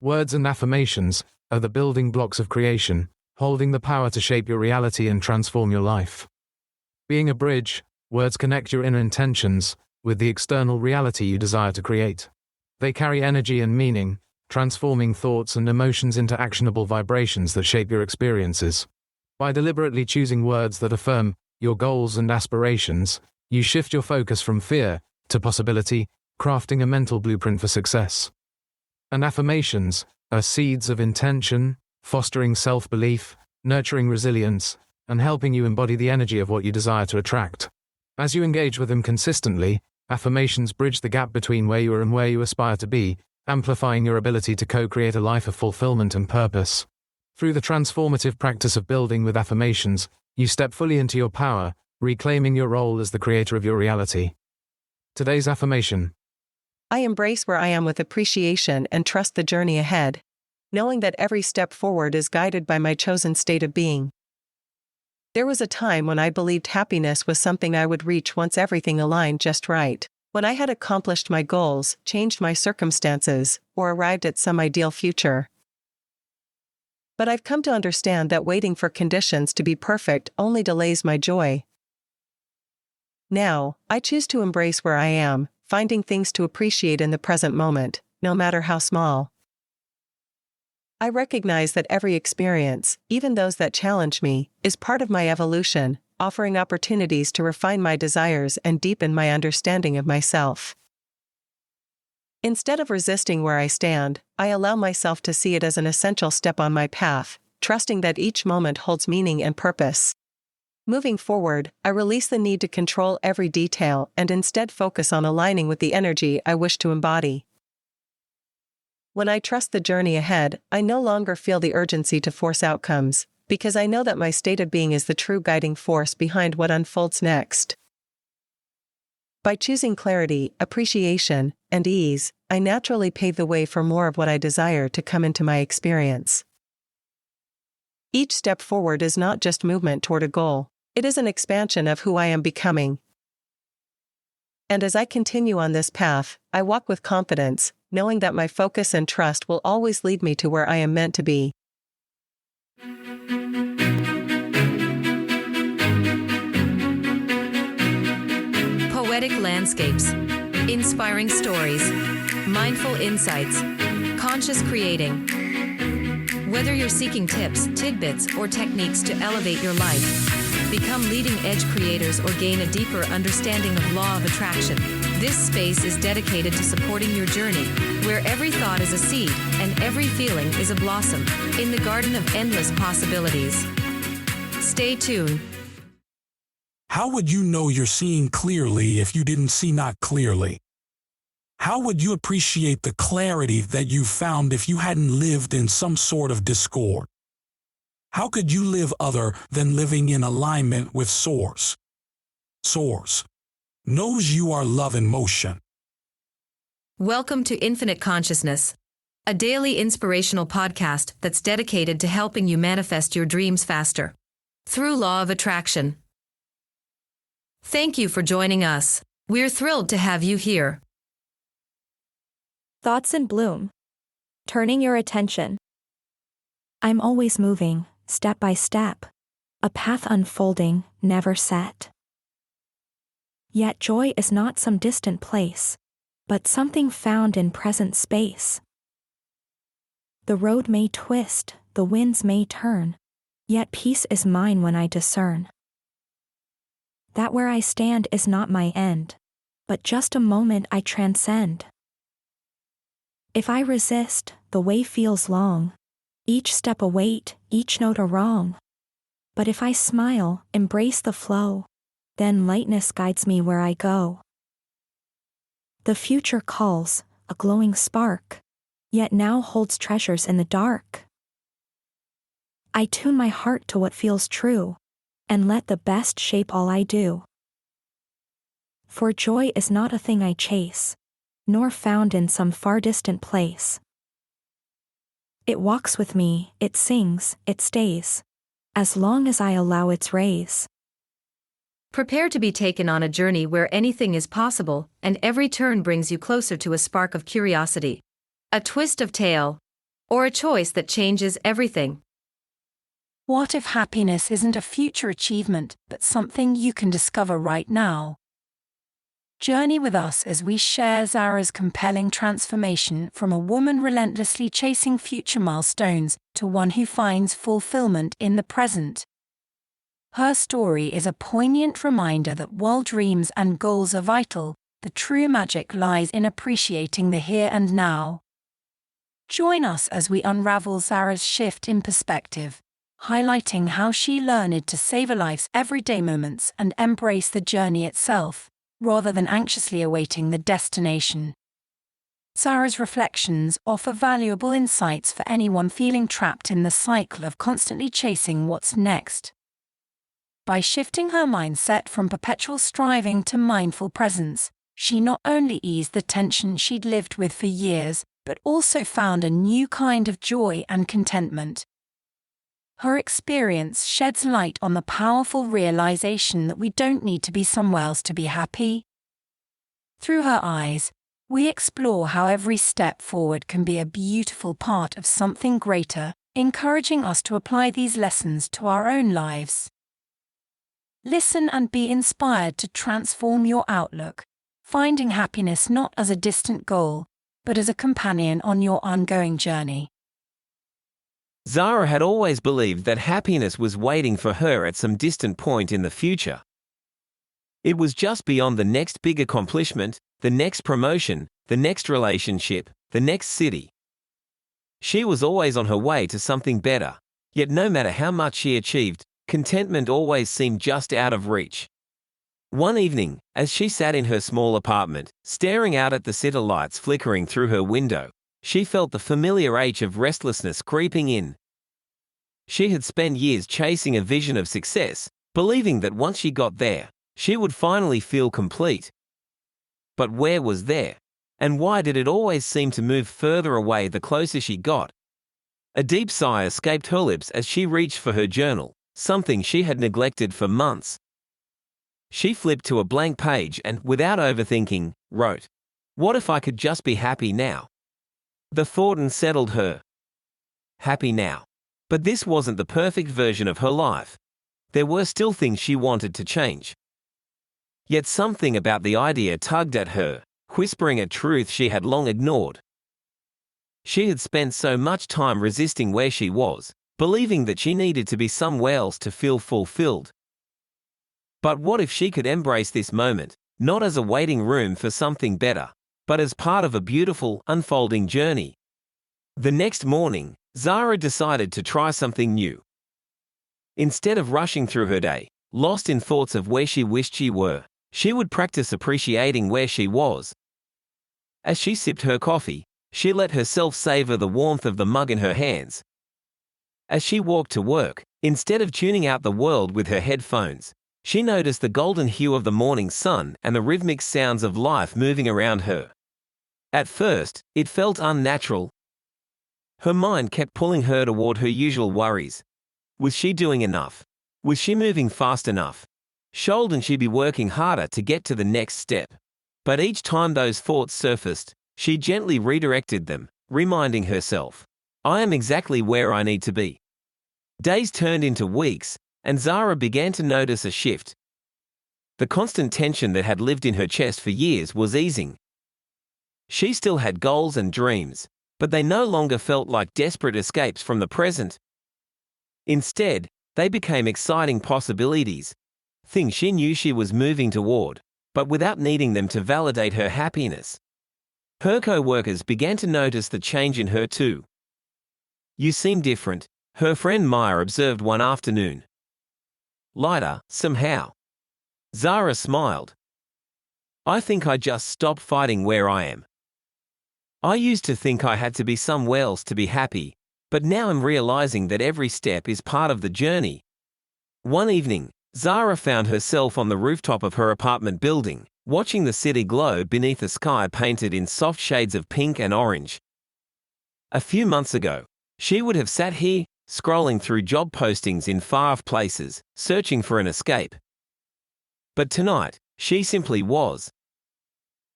Words and affirmations are the building blocks of creation, holding the power to shape your reality and transform your life. Being a bridge, words connect your inner intentions with the external reality you desire to create. They carry energy and meaning, transforming thoughts and emotions into actionable vibrations that shape your experiences. By deliberately choosing words that affirm your goals and aspirations, you shift your focus from fear to possibility, crafting a mental blueprint for success. And affirmations are seeds of intention, fostering self-belief, nurturing resilience, and helping you embody the energy of what you desire to attract. As you engage with them consistently, affirmations bridge the gap between where you are and where you aspire to be, amplifying your ability to co-create a life of fulfillment and purpose. Through the transformative practice of building with affirmations, you step fully into your power, reclaiming your role as the creator of your reality. Today's affirmation. I embrace where I am with appreciation and trust the journey ahead, knowing that every step forward is guided by my chosen state of being. There was a time when I believed happiness was something I would reach once everything aligned just right, when I had accomplished my goals, changed my circumstances, or arrived at some ideal future. But I've come to understand that waiting for conditions to be perfect only delays my joy. Now, I choose to embrace where I am, finding things to appreciate in the present moment, no matter how small. I recognize that every experience, even those that challenge me, is part of my evolution, offering opportunities to refine my desires and deepen my understanding of myself. Instead of resisting where I stand, I allow myself to see it as an essential step on my path, trusting that each moment holds meaning and purpose. Moving forward, I release the need to control every detail and instead focus on aligning with the energy I wish to embody. When I trust the journey ahead, I no longer feel the urgency to force outcomes, because I know that my state of being is the true guiding force behind what unfolds next. By choosing clarity, appreciation, and ease, I naturally pave the way for more of what I desire to come into my experience. Each step forward is not just movement toward a goal. It is an expansion of who I am becoming. And as I continue on this path, I walk with confidence, knowing that my focus and trust will always lead me to where I am meant to be. Poetic landscapes, inspiring stories, mindful insights, conscious creating. Whether you're seeking tips, tidbits, or techniques to elevate your life, become leading-edge creators or gain a deeper understanding of law of attraction, this space is dedicated to supporting your journey, where every thought is a seed and every feeling is a blossom, in the garden of endless possibilities. Stay tuned. How would you know you're seeing clearly if you didn't see not clearly? How would you appreciate the clarity that you found if you hadn't lived in some sort of discord? How could you live other than living in alignment with Source? Source knows you are love in motion. Welcome to Infinite Consciousness, a daily inspirational podcast that's dedicated to helping you manifest your dreams faster through law of attraction. Thank you for joining us. We're thrilled to have you here. Thoughts in bloom. Turning your attention. I'm always moving, step by step. A path unfolding, never set. Yet joy is not some distant place, but something found in present space. The road may twist, the winds may turn, yet peace is mine when I discern that where I stand is not my end, but just a moment I transcend. If I resist, the way feels long, each step a weight, each note a wrong. But if I smile, embrace the flow, then lightness guides me where I go. The future calls, a glowing spark, yet now holds treasures in the dark. I tune my heart to what feels true, and let the best shape all I do. For joy is not a thing I chase, nor found in some far distant place. It walks with me, it sings, it stays, as long as I allow its rays. Prepare to be taken on a journey where anything is possible, and every turn brings you closer to a spark of curiosity. A twist of tale, or a choice that changes everything? What if happiness isn't a future achievement, but something you can discover right now? Journey with us as we share Zara's compelling transformation from a woman relentlessly chasing future milestones to one who finds fulfillment in the present. Her story is a poignant reminder that while dreams and goals are vital, the true magic lies in appreciating the here and now. Join us as we unravel Zara's shift in perspective, highlighting how she learned to savor life's everyday moments and embrace the journey itself, rather than anxiously awaiting the destination. Zara's reflections offer valuable insights for anyone feeling trapped in the cycle of constantly chasing what's next. By shifting her mindset from perpetual striving to mindful presence, she not only eased the tension she'd lived with for years, but also found a new kind of joy and contentment. Her experience sheds light on the powerful realization that we don't need to be somewhere else to be happy. Through her eyes, we explore how every step forward can be a beautiful part of something greater, encouraging us to apply these lessons to our own lives. Listen and be inspired to transform your outlook, finding happiness not as a distant goal, but as a companion on your ongoing journey. Zara had always believed that happiness was waiting for her at some distant point in the future. It was just beyond the next big accomplishment, the next promotion, the next relationship, the next city. She was always on her way to something better, yet no matter how much she achieved, contentment always seemed just out of reach. One evening, as she sat in her small apartment, staring out at the city lights flickering through her window, she felt the familiar ache of restlessness creeping in. She had spent years chasing a vision of success, believing that once she got there, she would finally feel complete. But where was there? And why did it always seem to move further away the closer she got? A deep sigh escaped her lips as she reached for her journal, something she had neglected for months. She flipped to a blank page and, without overthinking, wrote, "What if I could just be happy now?" The thought unsettled her. Happy now. But this wasn't the perfect version of her life. There were still things she wanted to change. Yet something about the idea tugged at her, whispering a truth she had long ignored. She had spent so much time resisting where she was, believing that she needed to be somewhere else to feel fulfilled. But what if she could embrace this moment, not as a waiting room for something better, but as part of a beautiful, unfolding journey? The next morning, Zara decided to try something new. Instead of rushing through her day, lost in thoughts of where she wished she were, she would practice appreciating where she was. As she sipped her coffee, she let herself savor the warmth of the mug in her hands. As she walked to work, instead of tuning out the world with her headphones, she noticed the golden hue of the morning sun and the rhythmic sounds of life moving around her. At first, it felt unnatural. Her mind kept pulling her toward her usual worries. Was she doing enough? Was she moving fast enough? Shouldn't she be working harder to get to the next step? But each time those thoughts surfaced, she gently redirected them, reminding herself, "I am exactly where I need to be." Days turned into weeks, and Zara began to notice a shift. The constant tension that had lived in her chest for years was easing. She still had goals and dreams, but they no longer felt like desperate escapes from the present. Instead, they became exciting possibilities, things she knew she was moving toward, but without needing them to validate her happiness. Her co-workers began to notice the change in her too. "You seem different," her friend Maya observed one afternoon. "Lighter, somehow." Zara smiled. "I think I just stopped fighting where I am. I used to think I had to be somewhere else to be happy, but now I'm realizing that every step is part of the journey." One evening, Zara found herself on the rooftop of her apartment building, watching the city glow beneath a sky painted in soft shades of pink and orange. A few months ago, she would have sat here, scrolling through job postings in far-off places, searching for an escape. But tonight, she simply was.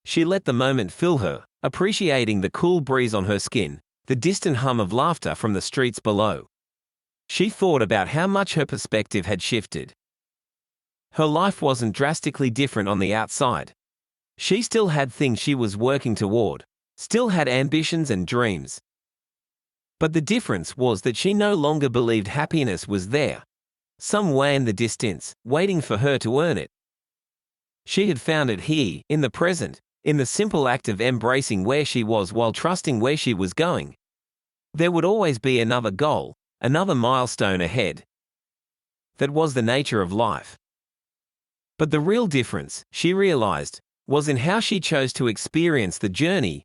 She let the moment fill her, appreciating the cool breeze on her skin, the distant hum of laughter from the streets below. She thought about how much her perspective had shifted. Her life wasn't drastically different on the outside. She still had things she was working toward, still had ambitions and dreams. But the difference was that she no longer believed happiness was there, somewhere in the distance, waiting for her to earn it. She had found it here, in the present, in the simple act of embracing where she was while trusting where she was going. There would always be another goal, another milestone ahead. That was the nature of life. But the real difference, she realized, was in how she chose to experience the journey.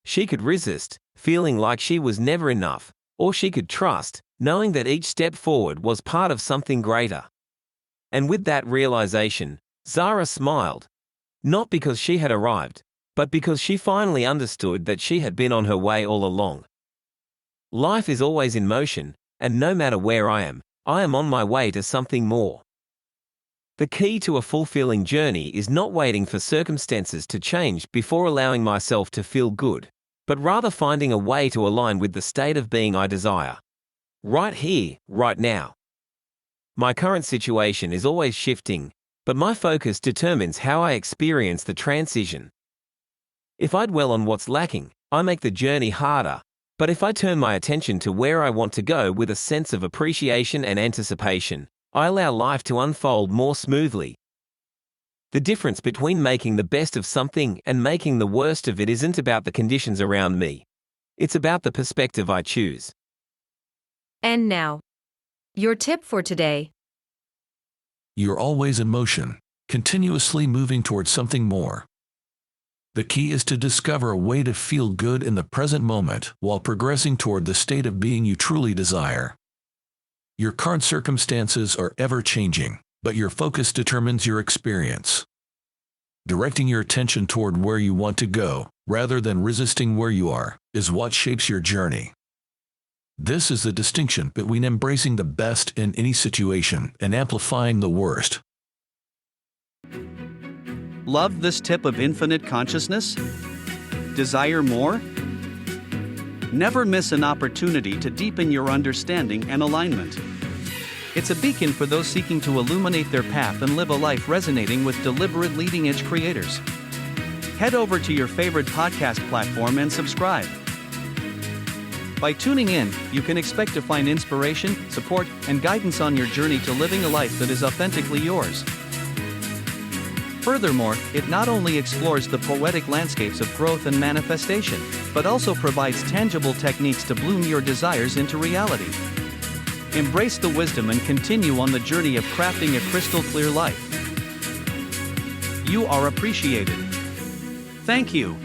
She could resist, feeling like she was never enough, or she could trust, knowing that each step forward was part of something greater. And with that realization, Zara smiled. Not because she had arrived, but because she finally understood that she had been on her way all along. Life is always in motion, and no matter where I am on my way to something more. The key to a fulfilling journey is not waiting for circumstances to change before allowing myself to feel good, but rather finding a way to align with the state of being I desire. Right here, right now. My current situation is always shifting, but my focus determines how I experience the transition. If I dwell on what's lacking, I make the journey harder, but if I turn my attention to where I want to go with a sense of appreciation and anticipation, I allow life to unfold more smoothly. The difference between making the best of something and making the worst of it isn't about the conditions around me. It's about the perspective I choose. And now, your tip for today. You're always in motion, continuously moving towards something more. The key is to discover a way to feel good in the present moment while progressing toward the state of being you truly desire. Your current circumstances are ever-changing, but your focus determines your experience. Directing your attention toward where you want to go, rather than resisting where you are, is what shapes your journey. This is the distinction between embracing the best in any situation and amplifying the worst. Love this tip of infinite consciousness? Desire more? Never miss an opportunity to deepen your understanding and alignment. It's a beacon for those seeking to illuminate their path and live a life resonating with deliberate leading-edge creators. Head over to your favorite podcast platform and subscribe. By tuning in, you can expect to find inspiration, support, and guidance on your journey to living a life that is authentically yours. Furthermore, it not only explores the poetic landscapes of growth and manifestation, but also provides tangible techniques to bloom your desires into reality. Embrace the wisdom and continue on the journey of crafting a crystal-clear life. You are appreciated. Thank you.